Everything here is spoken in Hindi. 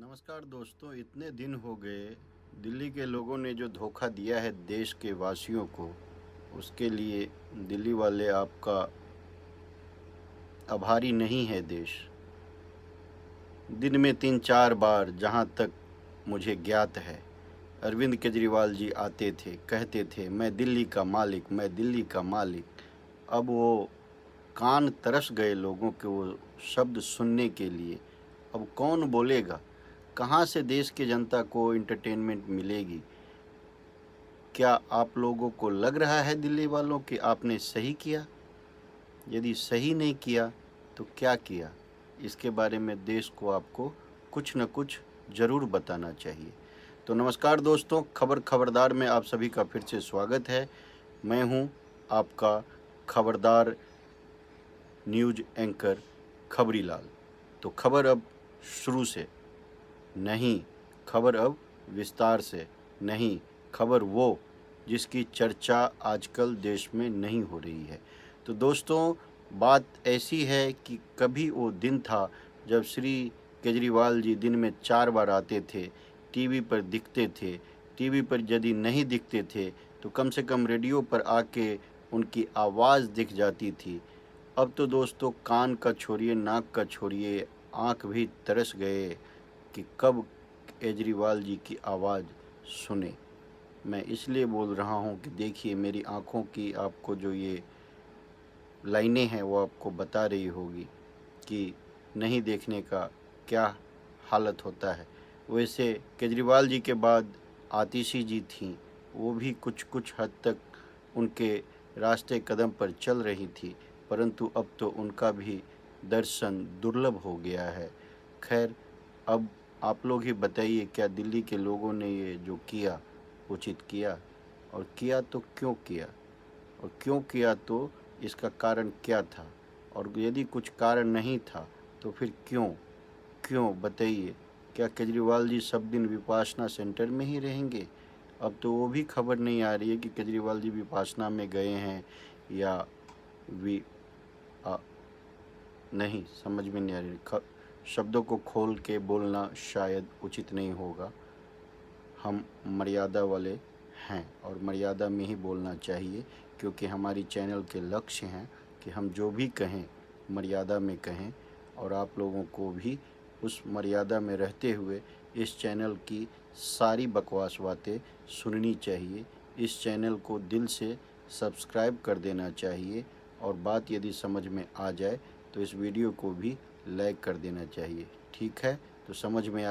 नमस्कार दोस्तों, इतने दिन हो गए। दिल्ली के लोगों ने जो धोखा दिया है देश के वासियों को, उसके लिए दिल्ली वाले आपका आभारी नहीं है। देश दिन में 3-4 बार, जहां तक मुझे ज्ञात है, अरविंद केजरीवाल जी आते थे, कहते थे मैं दिल्ली का मालिक, मैं दिल्ली का मालिक। अब वो कान तरस गए लोगों के वो शब्द सुनने के लिए। अब कौन बोलेगा? कहाँ से देश की जनता को एंटरटेनमेंट मिलेगी? क्या आप लोगों को लग रहा है दिल्ली वालों कि आपने सही किया? यदि सही नहीं किया तो क्या किया? इसके बारे में देश को आपको कुछ न कुछ ज़रूर बताना चाहिए। तो नमस्कार दोस्तों, खबरदार में आप सभी का फिर से स्वागत है। मैं हूं आपका खबरदार न्यूज़ एंकर खबरी लाल। तो खबर अब शुरू से नहीं, खबर अब विस्तार से नहीं, खबर वो जिसकी चर्चा आजकल देश में नहीं हो रही है। तो दोस्तों, बात ऐसी है कि कभी वो दिन था जब श्री केजरीवाल जी दिन में 4 बार आते थे, टीवी पर दिखते थे। टीवी पर यदि नहीं दिखते थे तो कम से कम रेडियो पर आके उनकी आवाज़ दिख जाती थी। अब तो दोस्तों, कान का छोड़िए, नाक का छोड़िए, आँख भी तरस गए कि कब केजरीवाल जी की आवाज़ सुने। मैं इसलिए बोल रहा हूँ कि देखिए, मेरी आँखों की आपको जो ये लाइनें हैं वो आपको बता रही होगी कि नहीं देखने का क्या हालत होता है। वैसे केजरीवाल जी के बाद आतिशी जी थीं, वो भी कुछ कुछ हद तक उनके रास्ते कदम पर चल रही थी, परंतु अब तो उनका भी दर्शन दुर्लभ हो गया है। खैर, अब आप लोग ही बताइए, क्या दिल्ली के लोगों ने ये जो किया उचित किया? और किया तो क्यों किया? और क्यों किया तो इसका कारण क्या था? और यदि कुछ कारण नहीं था तो फिर क्यों? क्यों बताइए? क्या केजरीवाल जी सब दिन विपासना सेंटर में ही रहेंगे? अब तो वो भी खबर नहीं आ रही है कि केजरीवाल जी विपासना में गए हैं या वी आ, नहीं समझ में नहीं आ रही। शब्दों को खोल के बोलना शायद उचित नहीं होगा। हम मर्यादा वाले हैं और मर्यादा में ही बोलना चाहिए, क्योंकि हमारी चैनल के लक्ष्य हैं कि हम जो भी कहें मर्यादा में कहें, और आप लोगों को भी उस मर्यादा में रहते हुए इस चैनल की सारी बकवास बातें सुननी चाहिए। इस चैनल को दिल से सब्सक्राइब कर देना चाहिए, और बात यदि समझ में आ जाए तो इस वीडियो को भी लाइक कर देना चाहिए। ठीक है? तो समझ में